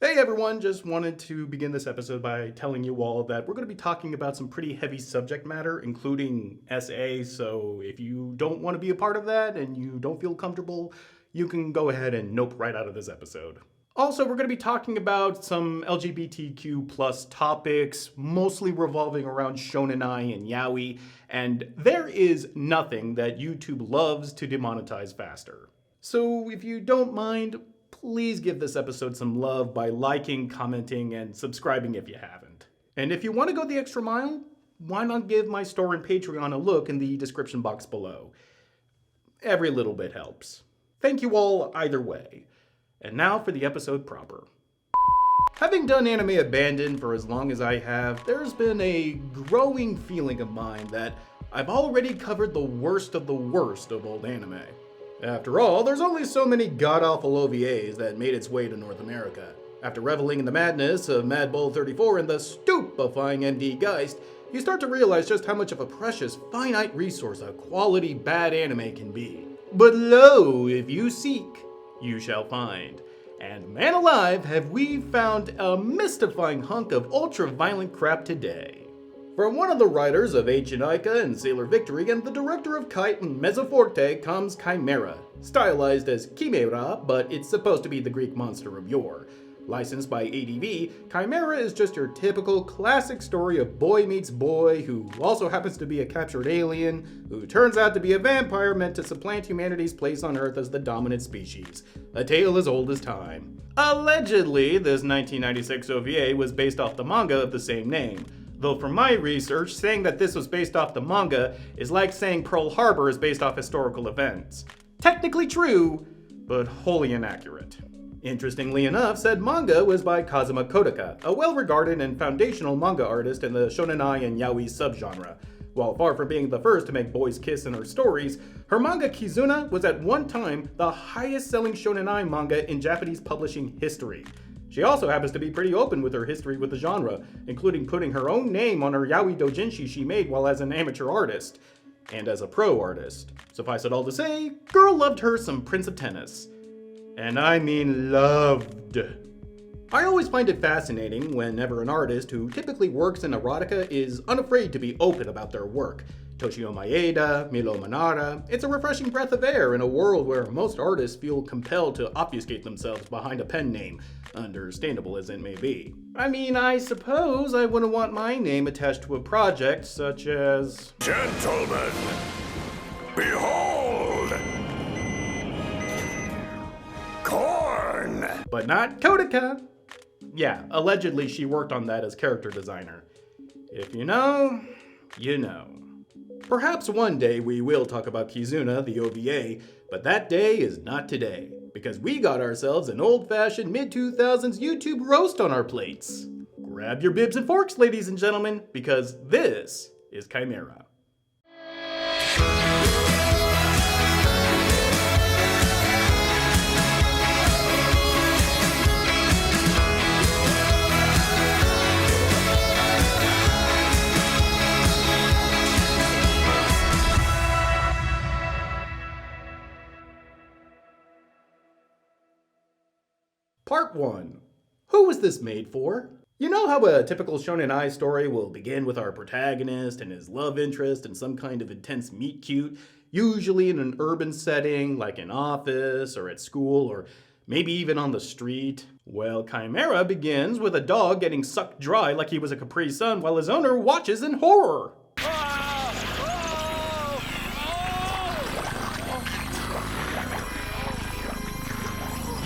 Hey everyone, just wanted to begin this episode by telling you all that we're going to be talking about some pretty heavy subject matter, including SA, so if you don't want to be a part of that and you don't feel comfortable, you can go ahead and nope right out of this episode. Also, we're going to be talking about some LGBTQ plus topics, mostly revolving around shonenai and yaoi, and there is nothing that YouTube loves to demonetize faster. So if you don't mind, please give this episode some love by liking, commenting, and subscribing if you haven't. And if you want to go the extra mile, why not give my store and Patreon a look in the description box below? Every little bit helps. Thank you all either way. And now for the episode proper. Having done Anime Abandoned for as long as I have, there's been a growing feeling of mine that I've already covered the worst of old anime. After all, there's only so many god-awful OVAs that made its way to North America. After reveling in the madness of Mad Bull 34 and the stupefying MD Geist, you start to realize just how much of a precious, finite resource a quality bad anime can be. But lo, if you seek, you shall find. And man alive, have we found a mystifying hunk of ultra-violent crap today. From one of the writers of Ancient Ica and Sailor Victory and the director of Kite and Mezzoforte comes Kimera, stylized as Kimera, but it's supposed to be the Greek monster of yore. Licensed by ADV, Kimera is just your typical classic story of boy meets boy who also happens to be a captured alien, who turns out to be a vampire meant to supplant humanity's place on Earth as the dominant species. A tale as old as time. Allegedly, this 1996 OVA was based off the manga of the same name. Though from my research, saying that this was based off the manga is like saying Pearl Harbor is based off historical events. Technically true, but wholly inaccurate. Interestingly enough, said manga was by Kazuma Kodaka, a well-regarded and foundational manga artist in the shonenai and yaoi subgenre. While far from being the first to make boys kiss in her stories, her manga Kizuna was at one time the highest-selling shonenai manga in Japanese publishing history. She also happens to be pretty open with her history with the genre, including putting her own name on her yaoi doujinshi she made while as an amateur artist. And as a pro artist. Suffice it all to say, girl loved her some Prince of Tennis. And I mean loved. I always find it fascinating whenever an artist who typically works in erotica is unafraid to be open about their work. Toshio Maeda, Milo Manara, it's a refreshing breath of air in a world where most artists feel compelled to obfuscate themselves behind a pen name, understandable as it may be. I mean, I suppose I wouldn't want my name attached to a project such as... Gentlemen, behold! Corn! But not Kodaka! Yeah, allegedly she worked on that as character designer. If you know, you know. Perhaps one day we will talk about Kizuna, the OVA, but that day is not today, because we got ourselves an old-fashioned mid-2000s YouTube roast on our plates. Grab your bibs and forks, ladies and gentlemen, because this is Kimera. Part 1. Who was this made for? You know how a typical shonenai story will begin with our protagonist and his love interest and some kind of intense meet-cute, usually in an urban setting like an office or at school or maybe even on the street? Well, Kimera begins with a dog getting sucked dry like he was a Capri Sun while his owner watches in horror.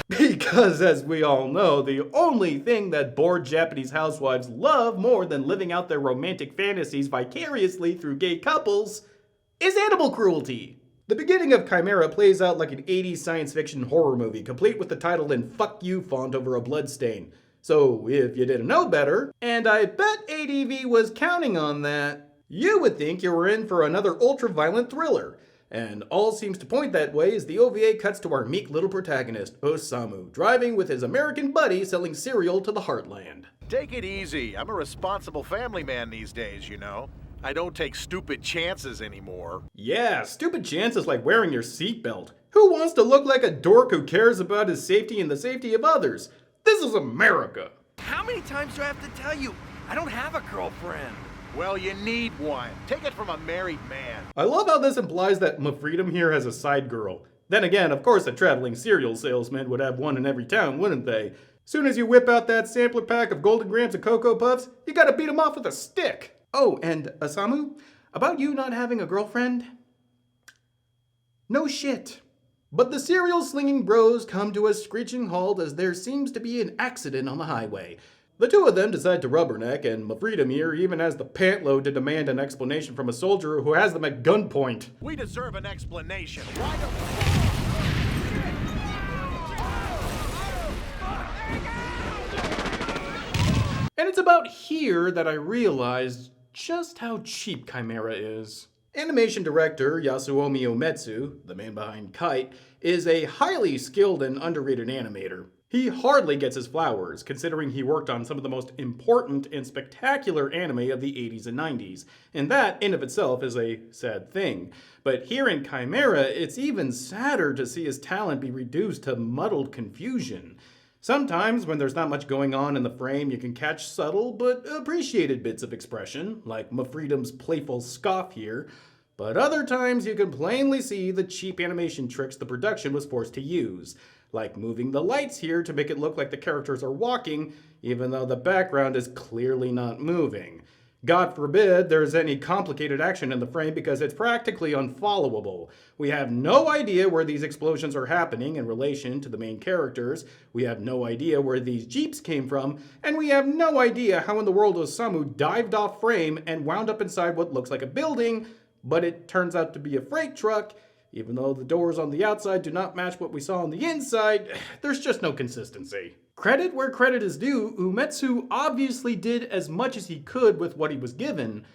Because, as we all know, the only thing that bored Japanese housewives love more than living out their romantic fantasies vicariously through gay couples is animal cruelty. The beginning of Kimera plays out like an 80s science fiction horror movie, complete with the title in "fuck you" font over a bloodstain. So, if you didn't know better, and I bet ADV was counting on that, you would think you were in for another ultra-violent thriller. And all seems to point that way as the OVA cuts to our meek little protagonist, Osamu, driving with his American buddy selling cereal to the heartland. Take it easy. I'm a responsible family man these days, you know. I don't take stupid chances anymore. Yeah, stupid chances like wearing your seatbelt. Who wants to look like a dork who cares about his safety and the safety of others? This is America. How many times do I have to tell you? I don't have a girlfriend. Well, you need one. Take it from a married man. I love how this implies that Freedom here has a side girl. Then again, of course a traveling cereal salesman would have one in every town, wouldn't they? Soon as you whip out that sampler pack of Golden Grams and Cocoa Puffs, you gotta beat him off with a stick. Oh, and Osamu, about you not having a girlfriend? No shit. But the cereal slinging bros come to a screeching halt as there seems to be an accident on the highway. The two of them decide to rubberneck, and Freedom here even has the pant load to demand an explanation from a soldier who has them at gunpoint. We deserve an explanation. Why don't... And it's about here that I realized just how cheap Kimera is. Animation director Yasuomi Uematsu, the man behind Kite, is a highly skilled and underrated animator. He hardly gets his flowers, considering he worked on some of the most important and spectacular anime of the 80s and 90s, and that in of itself is a sad thing. But here in Kimera, it's even sadder to see his talent be reduced to muddled confusion. Sometimes, when there's not much going on in the frame, you can catch subtle but appreciated bits of expression, like Freedom's playful scoff here. But other times, you can plainly see the cheap animation tricks the production was forced to use, like moving the lights here to make it look like the characters are walking, even though the background is clearly not moving. God forbid there's any complicated action in the frame because it's practically unfollowable. We have no idea where these explosions are happening in relation to the main characters, we have no idea where these jeeps came from, and we have no idea how in the world Osamu dived off frame and wound up inside what looks like a building, but it turns out to be a freight truck. Even though the doors on the outside do not match what we saw on the inside, there's just no consistency. Credit where credit is due, Uematsu obviously did as much as he could with what he was given,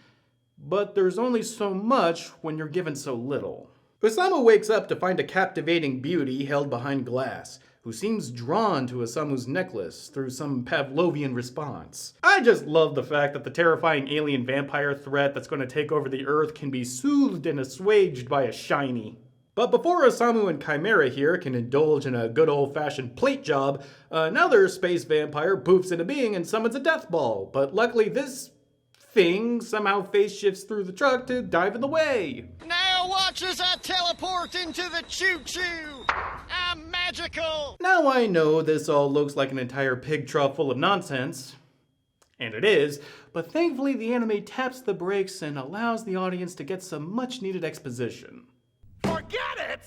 but there's only so much when you're given so little. Osamu wakes up to find a captivating beauty held behind glass, who seems drawn to Osamu's necklace through some Pavlovian response. I just love the fact that the terrifying alien vampire threat that's going to take over the Earth can be soothed and assuaged by a shiny. But before Osamu and Kimera here can indulge in a good old-fashioned plate job, another space vampire poofs into being and summons a death ball. But luckily this thing somehow phase shifts through the truck to dive in the way. Now watch as I teleport into the choo-choo! I'm magical! Now I know this all looks like an entire pig trough full of nonsense. And it is, but thankfully the anime taps the brakes and allows the audience to get some much-needed exposition. Forget it!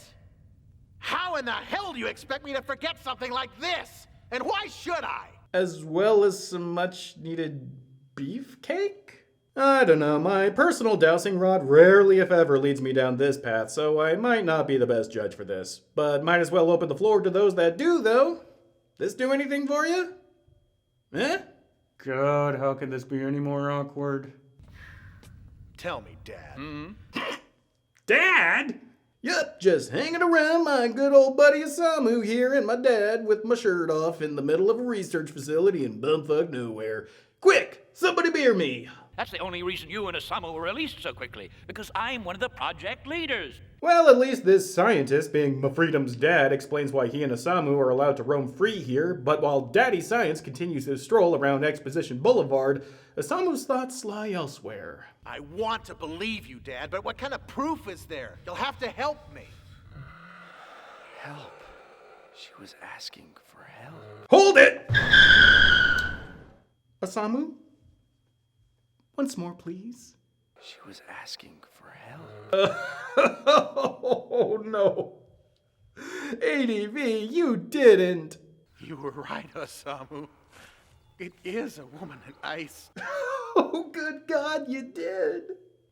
How in the hell do you expect me to forget something like this? And why should I? As well as some much-needed beefcake? I don't know, my personal dowsing rod rarely if ever leads me down this path, so I might not be the best judge for this. But might as well open the floor to those that do, though. This do anything for you? Eh? God, how can this be any more awkward? Tell me, Dad. Dad? Yup, just hanging around my good old buddy Osamu here and my dad with my shirt off in the middle of a research facility in bumfuck nowhere. Quick, somebody beer me. That's the only reason you and Osamu were released so quickly, because I'm one of the project leaders. Well, at least this scientist, being Freedom's dad, explains why he and Osamu are allowed to roam free here, but while Daddy Science continues his stroll around Exposition Boulevard, Osamu's thoughts lie elsewhere. I want to believe you, Dad, but what kind of proof is there? You'll have to help me. Help. She was asking for help. Hold it! Osamu? Once more, please. She was asking for help. Oh, no. ADV, you didn't. You were right, Osamu. It is a woman in ice. Oh, good God, you did.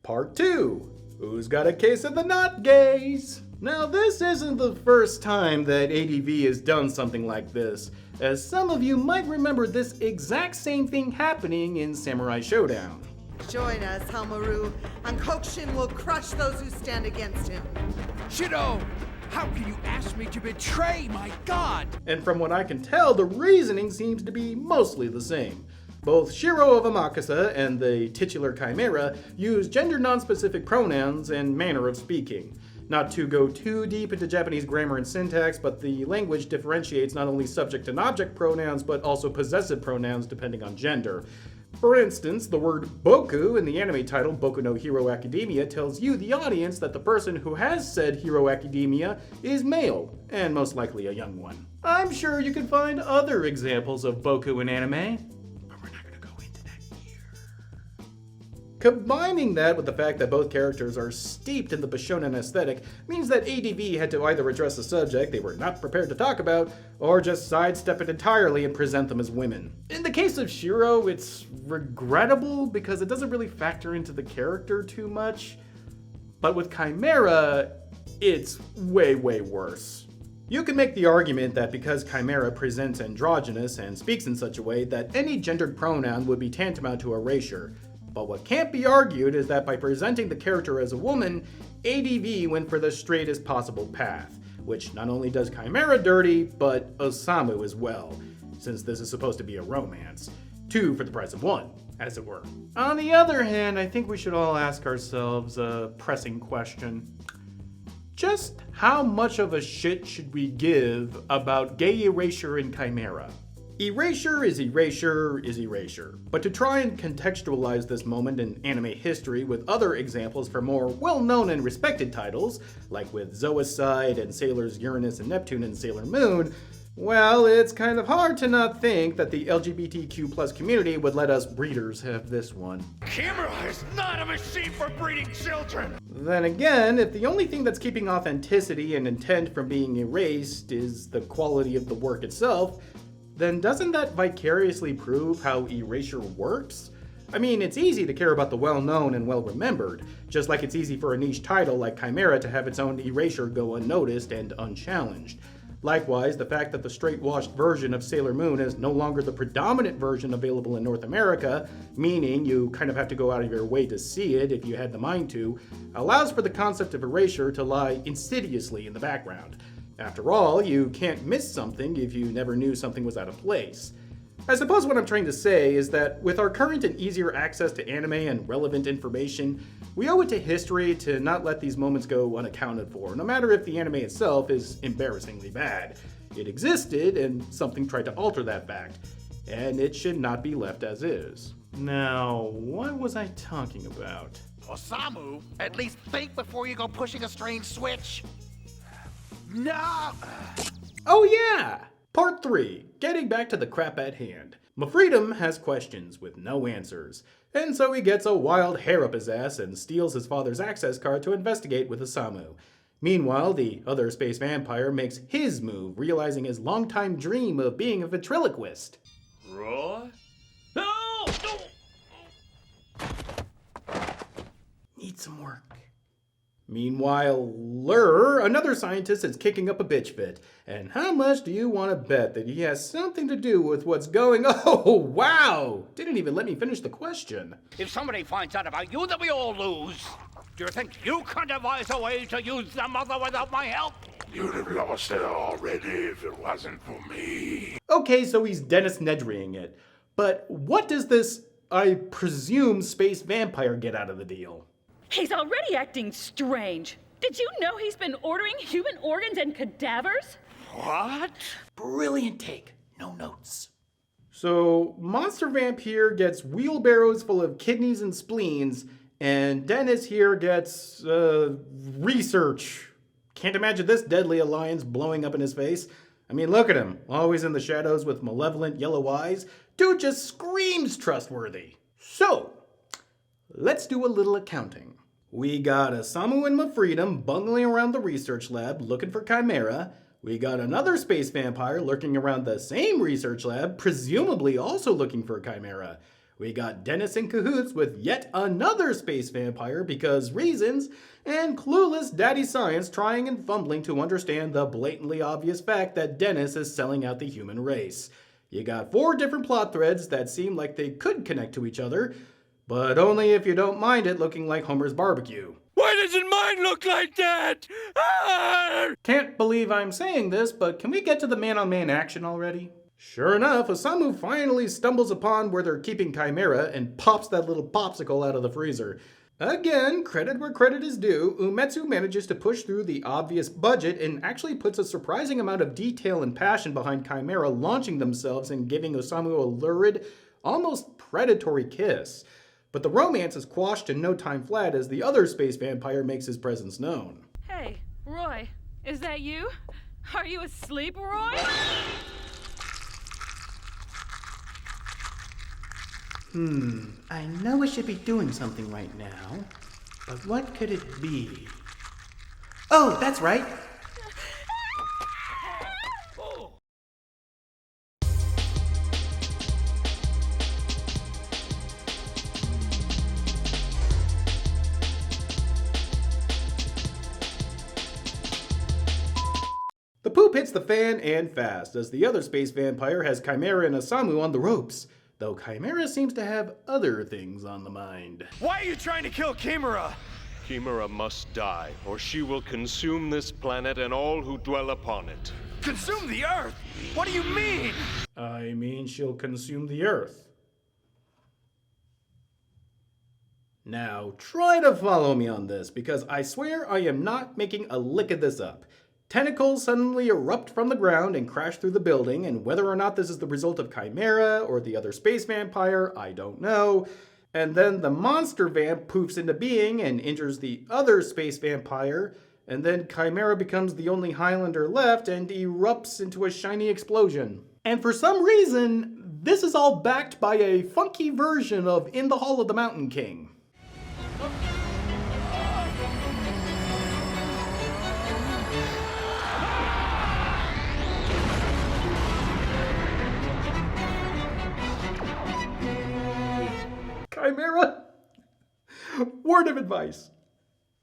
Part 2. Who's got a case of the not gays? Now, this isn't the first time that ADV has done something like this, as some of you might remember this exact same thing happening in Samurai Showdown. Join us, Hamaru, and Kokushin will crush those who stand against him. Shido! How can you ask me to betray my god? And from what I can tell, the reasoning seems to be mostly the same. Both Shiro of Amakasa and the titular Kimera use gender non-specific pronouns and manner of speaking. Not to go too deep into Japanese grammar and syntax, but the language differentiates not only subject and object pronouns, but also possessive pronouns depending on gender. For instance, the word boku in the anime title Boku no Hero Academia tells you, the audience, that the person who has said Hero Academia is male, and most likely a young one. I'm sure you can find other examples of boku in anime, but we're not going to go into that here. Combining that with the fact that both characters are steeped in the Bishonen aesthetic means that ADV had to either address a subject they were not prepared to talk about, or just sidestep it entirely and present them as women. In the case of Shiro, it's regrettable because it doesn't really factor into the character too much, but with Kimera, it's way, way worse. You can make the argument that because Kimera presents androgynous and speaks in such a way that any gendered pronoun would be tantamount to erasure. But what can't be argued is that by presenting the character as a woman, ADV went for the straightest possible path, which not only does Kimera dirty, but Osamu as well, since this is supposed to be a romance. 2 for the price of 1, as it were. On the other hand, I think we should all ask ourselves a pressing question. Just how much of a shit should we give about gay erasure in Kimera? Erasure is erasure is erasure, but to try and contextualize this moment in anime history with other examples for more well-known and respected titles, like with Zoicide and Sailors Uranus and Neptune and Sailor Moon, well, it's kind of hard to not think that the LGBTQ+ community would let us breeders have this one. Kimera is not a machine for breeding children! Then again, if the only thing that's keeping authenticity and intent from being erased is the quality of the work itself, then doesn't that vicariously prove how erasure works? I mean, it's easy to care about the well-known and well-remembered, just like it's easy for a niche title like Kimera to have its own erasure go unnoticed and unchallenged. Likewise, the fact that the straight-washed version of Sailor Moon is no longer the predominant version available in North America, meaning you kind of have to go out of your way to see it if you had the mind to, allows for the concept of erasure to lie insidiously in the background. After all, you can't miss something if you never knew something was out of place. I suppose what I'm trying to say is that with our current and easier access to anime and relevant information, we owe it to history to not let these moments go unaccounted for, no matter if the anime itself is embarrassingly bad. It existed, and something tried to alter that fact, and it should not be left as is. Now, what was I talking about? Osamu, at least think before you go pushing a strange switch. No! Oh yeah! Part 3, getting back to the crap at hand. Mafreedom has questions with no answers, and so he gets a wild hair up his ass and steals his father's access card to investigate with Osamu. Meanwhile, the other space vampire makes his move, realizing his longtime dream of being a ventriloquist. Roy? No! Needs some work. Meanwhile, Lur, another scientist, is kicking up a bitch fit. And how much do you want to bet that he has something to do with what's going on? Oh, wow! Didn't even let me finish the question. If somebody finds out about you, then we all lose. Do you think you can devise a way to use the mother without my help? You'd have lost it already if it wasn't for me. Okay, so he's Dennis Nedrying it. But what does this, I presume, space vampire get out of the deal? He's already acting strange. Did you know he's been ordering human organs and cadavers? What? Brilliant take. No notes. So, Monster Vamp here gets wheelbarrows full of kidneys and spleens, and Dennis here gets, research. Can't imagine this deadly alliance blowing up in his face. I mean, look at him, always in the shadows with malevolent yellow eyes. Dude just screams trustworthy. So, let's do a little accounting. We got Osamu and Mafreedom bungling around the research lab looking for Kimera. We got another space vampire lurking around the same research lab, presumably also looking for Kimera. We got Dennis in cahoots with yet another space vampire because reasons, and clueless Daddy Science trying and fumbling to understand the blatantly obvious fact that Dennis is selling out the human race. You got 4 different plot threads that seem like they could connect to each other, but only if you don't mind it looking like Homer's barbecue. Why doesn't mine look like that? Ah! Can't believe I'm saying this, but can we get to the man-on-man action already? Sure enough, Osamu finally stumbles upon where they're keeping Kimera and pops that little popsicle out of the freezer. Again, credit where credit is due, Umetsu manages to push through the obvious budget and actually puts a surprising amount of detail and passion behind Kimera launching themselves and giving Osamu a lurid, almost predatory kiss. But the romance is quashed in no time flat as the other space vampire makes his presence known. Hey, Roy, is that you? Are you asleep, Roy? I know I should be doing something right now, but what could it be? Oh, that's right! The poop hits the fan and fast, as the other space vampire has Kimera and Osamu on the ropes, though Kimera seems to have other things on the mind. Why are you trying to kill Kimera? Kimera must die, or she will consume this planet and all who dwell upon it. Consume the Earth? What do you mean? I mean, she'll consume the Earth. Now, try to follow me on this, because I swear I am not making a lick of this up. Tentacles suddenly erupt from the ground and crash through the building, and whether or not this is the result of Kimera or the other space vampire, I don't know. And then the monster vamp poofs into being and injures the other space vampire, and then Kimera becomes the only Highlander left and erupts into a shiny explosion. And for some reason, this is all backed by a funky version of In the Hall of the Mountain King. Kimera, word of advice.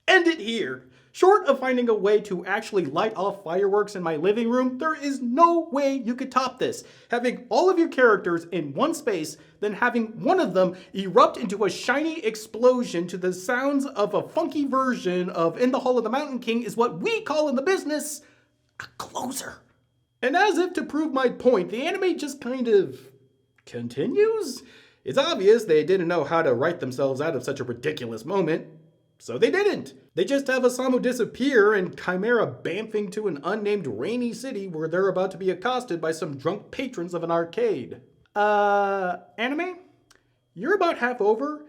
End it here. Short of finding a way to actually light off fireworks in my living room, there is no way you could top this. Having all of your characters in one space, then having one of them erupt into a shiny explosion to the sounds of a funky version of In the Hall of the Mountain King is what we call in the business a closer. And as if to prove my point, the anime just kind of continues. It's obvious they didn't know how to write themselves out of such a ridiculous moment, so they didn't. They just have Osamu disappear and Kimera bamfing to an unnamed rainy city where they're about to be accosted by some drunk patrons of an arcade. Anime? You're about half over,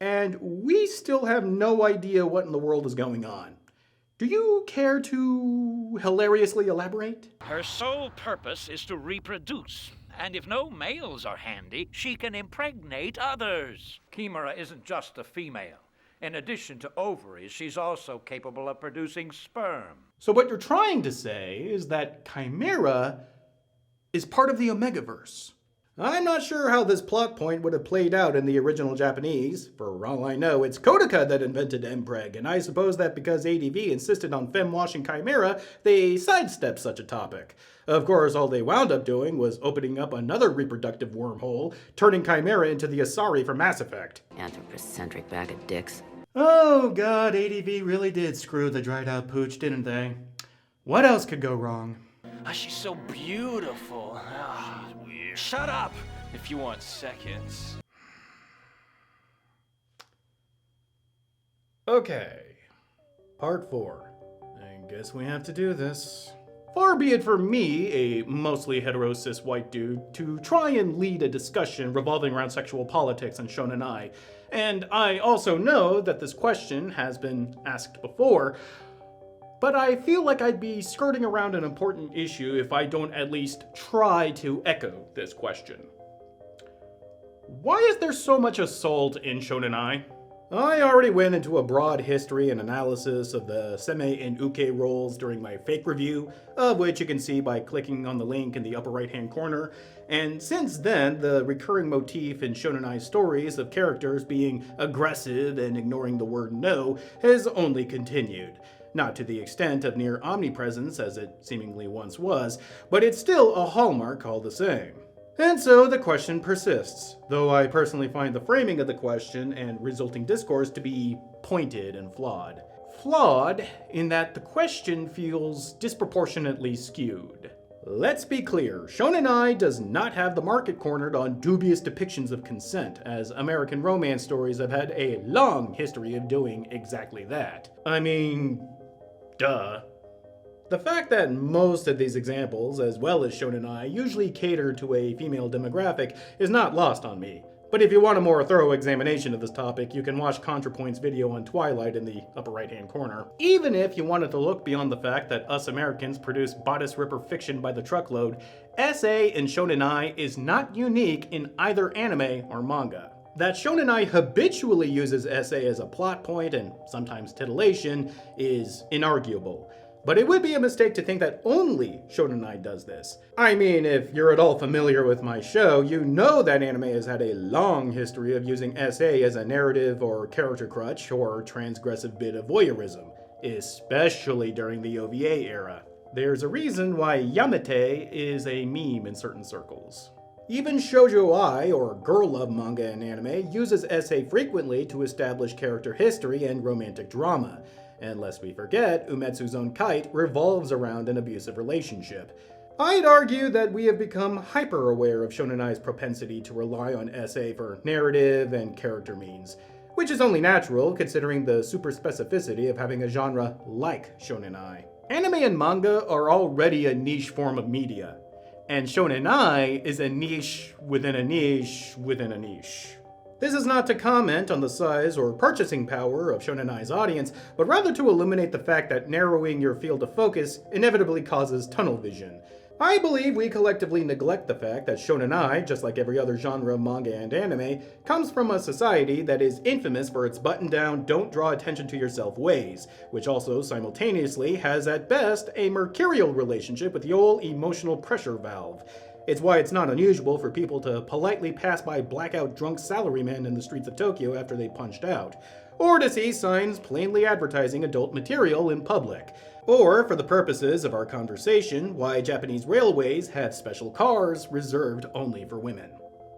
and we still have no idea what in the world is going on. Do you care to hilariously elaborate? Her sole purpose is to reproduce. And if no males are handy, she can impregnate others. Kimera isn't just a female. In addition to ovaries, she's also capable of producing sperm. So what you're trying to say is that Kimera is part of the Omegaverse. I'm not sure how this plot point would have played out in the original Japanese. For all I know, it's Kodoka that invented Mpreg, and I suppose that because ADV insisted on femme-washing Kimera, they sidestepped such a topic. Of course, all they wound up doing was opening up another reproductive wormhole, turning Kimera into the Asari from Mass Effect. Anthropocentric bag of dicks. Oh god, ADV really did screw the dried out pooch, didn't they? What else could go wrong? She's so beautiful. She's weird. Shut up! If you want seconds. Okay. Part 4. I guess we have to do this. Far be it from me, a mostly hetero cis white dude, to try and lead a discussion revolving around sexual politics and shonen ai. And I also know that this question has been asked before, but I feel like I'd be skirting around an important issue if I don't at least try to echo this question. Why is there so much assault in shonen ai? I already went into a broad history and analysis of the seme and uke roles during my fake review, of which you can see by clicking on the link in the upper right hand corner, and since then the recurring motif in shonen ai stories of characters being aggressive and ignoring the word no has only continued. Not to the extent of near omnipresence as it seemingly once was, but it's still a hallmark all the same. And so the question persists, though I personally find the framing of the question and resulting discourse to be pointed and flawed. Flawed in that the question feels disproportionately skewed. Let's be clear, Shonen Ai does not have the market cornered on dubious depictions of consent, as American romance stories have had a long history of doing exactly that. I mean, duh. The fact that most of these examples, as well as Shonen Ai, usually cater to a female demographic is not lost on me. But if you want a more thorough examination of this topic, you can watch ContraPoint's video on Twilight in the upper right-hand corner. Even if you wanted to look beyond the fact that us Americans produce bodice ripper fiction by the truckload, SA in Shonen Ai is not unique in either anime or manga. That Shonen Ai habitually uses SA as a plot point and sometimes titillation is inarguable. But it would be a mistake to think that only Shonen Ai does this. I mean, if you're at all familiar with my show, you know that anime has had a long history of using SA as a narrative or character crutch or transgressive bit of voyeurism, especially during the OVA era. There's a reason why Yamete is a meme in certain circles. Even shoujo ai, or girl love manga and anime, uses SA frequently to establish character history and romantic drama. And lest we forget, Umetsu's own Kite revolves around an abusive relationship. I'd argue that we have become hyper-aware of Shonen Ai's propensity to rely on SA for narrative and character means, which is only natural considering the super specificity of having a genre like Shonen Ai. Anime and manga are already a niche form of media, and Shonen Ai is a niche within a niche within a niche. This is not to comment on the size or purchasing power of Shonen Ai's audience, but rather to illuminate the fact that narrowing your field of focus inevitably causes tunnel vision. I believe we collectively neglect the fact that Shonen Ai, just like every other genre of manga and anime, comes from a society that is infamous for its button-down, don't draw attention to yourself ways, which also simultaneously has at best a mercurial relationship with the old emotional pressure valve. It's why it's not unusual for people to politely pass by blackout drunk salarymen in the streets of Tokyo after they punched out, or to see signs plainly advertising adult material in public, or, for the purposes of our conversation, why Japanese railways have special cars reserved only for women.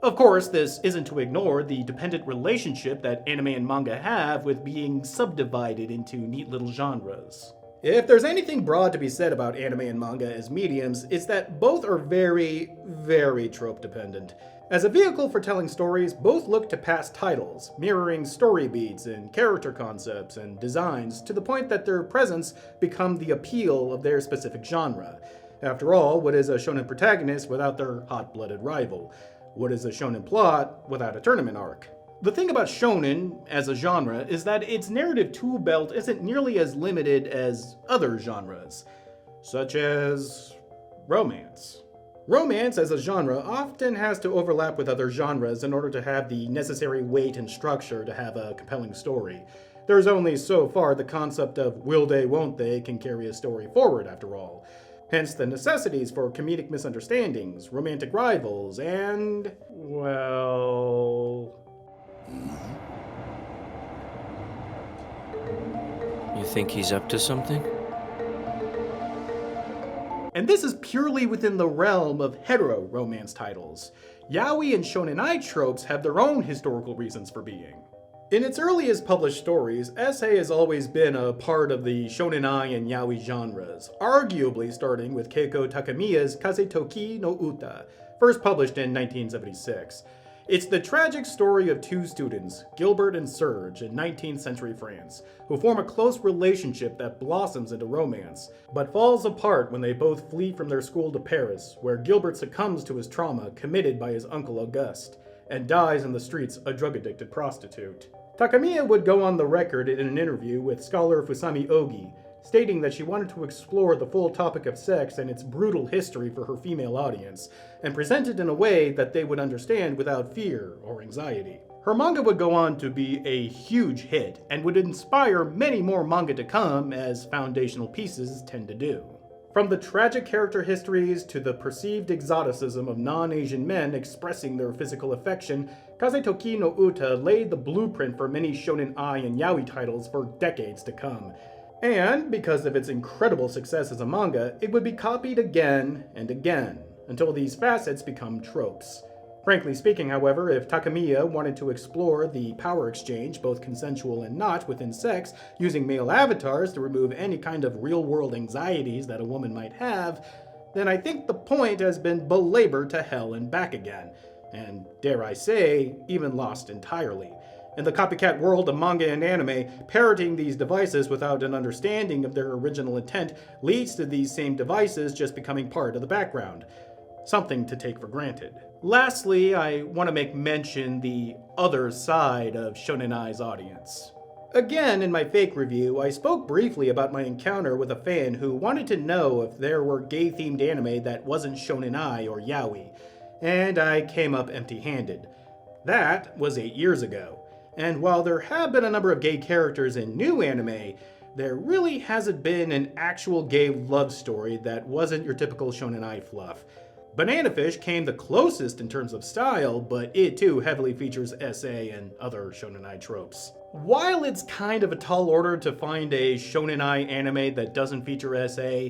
Of course, this isn't to ignore the dependent relationship that anime and manga have with being subdivided into neat little genres. If there's anything broad to be said about anime and manga as mediums, it's that both are very, very trope dependent. As a vehicle for telling stories, both look to past titles, mirroring story beats and character concepts and designs to the point that their presence become the appeal of their specific genre. After all, what is a shonen protagonist without their hot-blooded rival? What is a shonen plot without a tournament arc? The thing about shonen as a genre is that its narrative tool belt isn't nearly as limited as other genres, such as romance. Romance as a genre often has to overlap with other genres in order to have the necessary weight and structure to have a compelling story. There's only so far the concept of will they, won't they can carry a story forward after all. Hence the necessities for comedic misunderstandings, romantic rivals, and, well... You think he's up to something? And this is purely within the realm of hetero romance titles. Yaoi and Shonen Ai tropes have their own historical reasons for being. In its earliest published stories, SA has always been a part of the Shonen Ai and Yaoi genres, arguably starting with Keiko Takemiya's Kazetoki no Uta, first published in 1976. It's the tragic story of two students, Gilbert and Serge, in 19th century France, who form a close relationship that blossoms into romance, but falls apart when they both flee from their school to Paris, where Gilbert succumbs to his trauma committed by his uncle Auguste, and dies in the streets a drug-addicted prostitute. Takemiya would go on the record in an interview with scholar Fusami Ogi, stating that she wanted to explore the full topic of sex and its brutal history for her female audience, and present it in a way that they would understand without fear or anxiety. Her manga would go on to be a huge hit, and would inspire many more manga to come, as foundational pieces tend to do. From the tragic character histories to the perceived exoticism of non-Asian men expressing their physical affection, Kazetoki no Uta laid the blueprint for many shonen ai and yaoi titles for decades to come. And, because of its incredible success as a manga, it would be copied again and again, until these facets become tropes. Frankly speaking, however, if Takemiya wanted to explore the power exchange, both consensual and not, within sex, using male avatars to remove any kind of real-world anxieties that a woman might have, then I think the point has been belabored to hell and back again, and dare I say, even lost entirely. In the copycat world of manga and anime, parroting these devices without an understanding of their original intent leads to these same devices just becoming part of the background. Something to take for granted. Lastly, I want to make mention the other side of Shonen Ai's audience. Again, in my fake review, I spoke briefly about my encounter with a fan who wanted to know if there were gay-themed anime that wasn't Shonen Ai or yaoi, and I came up empty-handed. That was 8 years ago. And while there have been a number of gay characters in new anime, there really hasn't been an actual gay love story that wasn't your typical Shonen Ai fluff. Banana Fish came the closest in terms of style, but it too heavily features SA and other Shonen Ai tropes. While it's kind of a tall order to find a Shonen Ai anime that doesn't feature SA,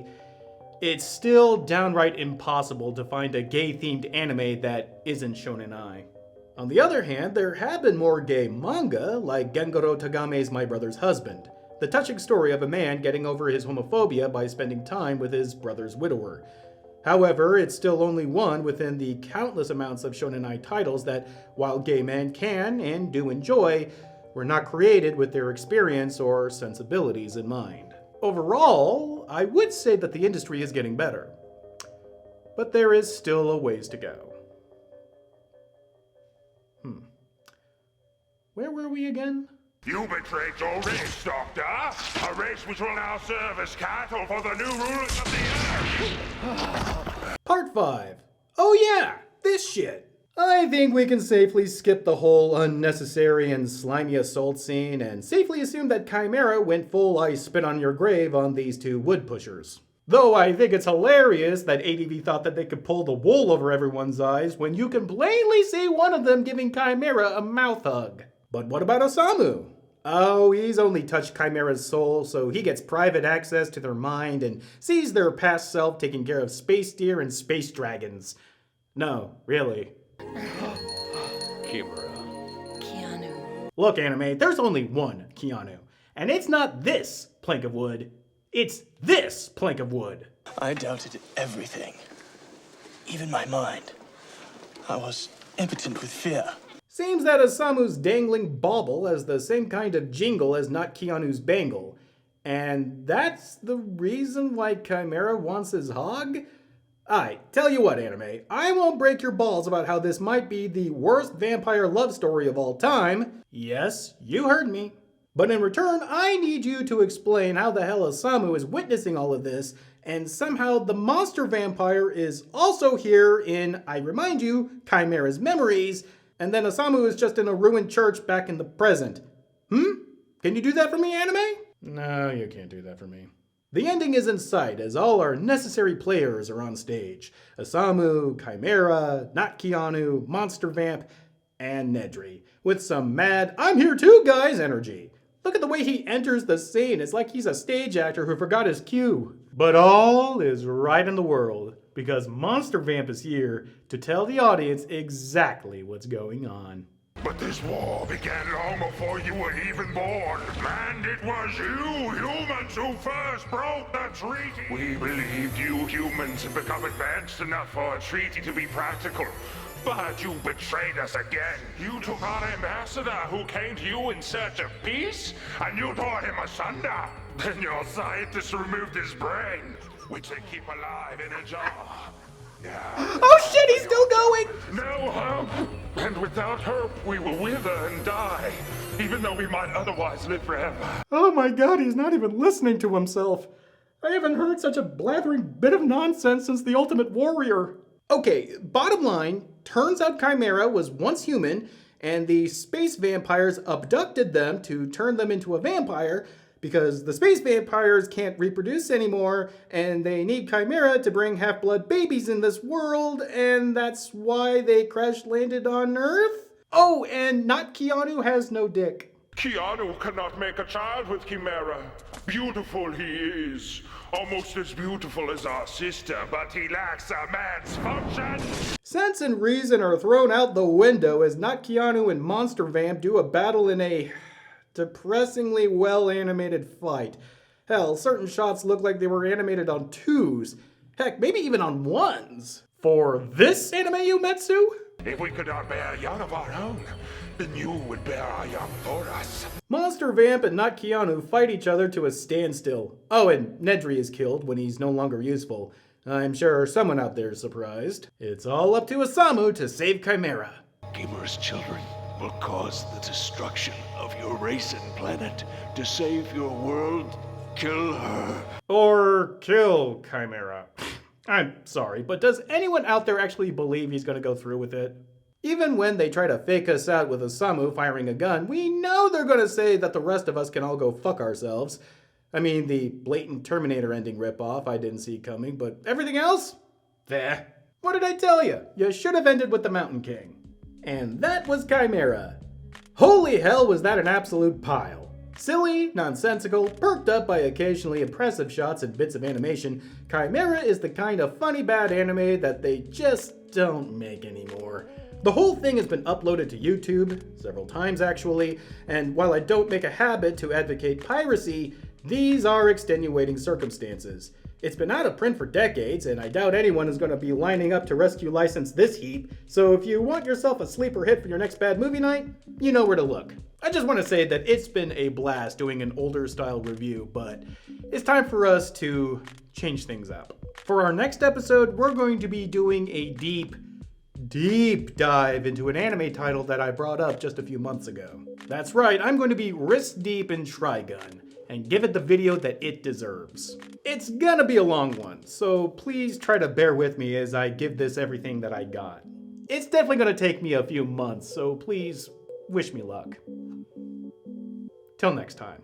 it's still downright impossible to find a gay-themed anime that isn't Shonen Ai. On the other hand, there have been more gay manga, like Gengoro Tagame's My Brother's Husband, the touching story of a man getting over his homophobia by spending time with his brother's widower. However, it's still only one within the countless amounts of Shonen Ai titles that, while gay men can and do enjoy, were not created with their experience or sensibilities in mind. Overall, I would say that the industry is getting better, but there is still a ways to go. Where were we again? You betrayed your race, Doctor! A race which will now serve as cattle for the new rulers of the earth! Part 5. Oh yeah, this shit! I think we can safely skip the whole unnecessary and slimy assault scene and safely assume that Kimera went full I spit on your grave on these two wood pushers. Though I think it's hilarious that ADV thought that they could pull the wool over everyone's eyes when you can plainly see one of them giving Kimera a mouth hug. But what about Osamu? Oh, he's only touched Kimera's soul, so he gets private access to their mind and sees their past self taking care of space deer and space dragons. No, really. Kimera. Keanu. Look, anime, there's only one Keanu. And it's not this plank of wood. It's this plank of wood. I doubted everything. Even my mind. I was impotent with fear. Seems that Osamu's dangling bauble has the same kind of jingle as not Keanu's bangle. And that's the reason why Kimera wants his hog? Aight, tell you what, anime, I won't break your balls about how this might be the worst vampire love story of all time. Yes, you heard me. But in return, I need you to explain how the hell Osamu is witnessing all of this, and somehow the monster vampire is also here in, I remind you, Kimera's memories, and then Osamu is just in a ruined church back in the present. Can you do that for me, anime? No, you can't do that for me. The ending is in sight, as all our necessary players are on stage. Osamu, Kimera, Not Keanu, Monster Vamp, and Nedry, with some mad, I'm here too, guys energy. Look at the way he enters the scene. It's like he's a stage actor who forgot his cue. But all is right in the world, because Monster Vamp is here to tell the audience exactly what's going on. But this war began long before you were even born. And it was you humans who first broke the treaty. We believed you humans had become advanced enough for a treaty to be practical. But you betrayed us again. You took our ambassador who came to you in search of peace, and you tore him asunder. Then your scientists removed his brain, which they keep alive in a jar. Oh shit, he's still going! No hope! And without hope, we will wither and die, even though we might otherwise live forever. Oh my god, he's not even listening to himself. I haven't heard such a blathering bit of nonsense since the Ultimate Warrior. Okay, bottom line, turns out Kimera was once human, and the space vampires abducted them to turn them into a vampire, because the space vampires can't reproduce anymore, and they need Kimera to bring half-blood babies in this world, and that's why they crash-landed on Earth? Oh, and Not Keanu has no dick. Keanu cannot make a child with Kimera. Beautiful he is. Almost as beautiful as our sister, but he lacks a man's function. Sense and reason are thrown out the window as Not Keanu and Monster Vamp do a battle in a depressingly well-animated fight. Hell, certain shots look like they were animated on twos. Heck, maybe even on ones. For this anime Umetsu? If we could not bear a young of our own, then you would bear our young for us. Monster Vamp and not Keanu fight each other to a standstill. Oh, and Nedry is killed when he's no longer useful. I'm sure someone out there is surprised. It's all up to Osamu to save Kimera. Kimera's children will cause the destruction of your race and planet. To save your world, kill her. Or kill Kimera. I'm sorry, but does anyone out there actually believe he's gonna go through with it? Even when they try to fake us out with Osamu firing a gun, we know they're gonna say that the rest of us can all go fuck ourselves. I mean, the blatant Terminator ending ripoff I didn't see coming, but everything else? Feh. What did I tell you? You should have ended with the Mountain King. And that was Kimera. Holy hell, was that an absolute pile. Silly, nonsensical, perked up by occasionally impressive shots and bits of animation, Kimera is the kind of funny bad anime that they just don't make anymore. The whole thing has been uploaded to YouTube, several times actually, and while I don't make a habit to advocate piracy, these are extenuating circumstances. It's been out of print for decades, and I doubt anyone is going to be lining up to rescue license this heap, so if you want yourself a sleeper hit for your next bad movie night, you know where to look. I just want to say that it's been a blast doing an older style review, but it's time for us to change things up. For our next episode, we're going to be doing a deep dive into an anime title that I brought up just a few months ago. That's right, I'm going to be wrist deep in Trigun and give it the video that it deserves. It's gonna be a long one, so please try to bear with me as I give this everything that I got. It's definitely gonna take me a few months, so please wish me luck. Till next time.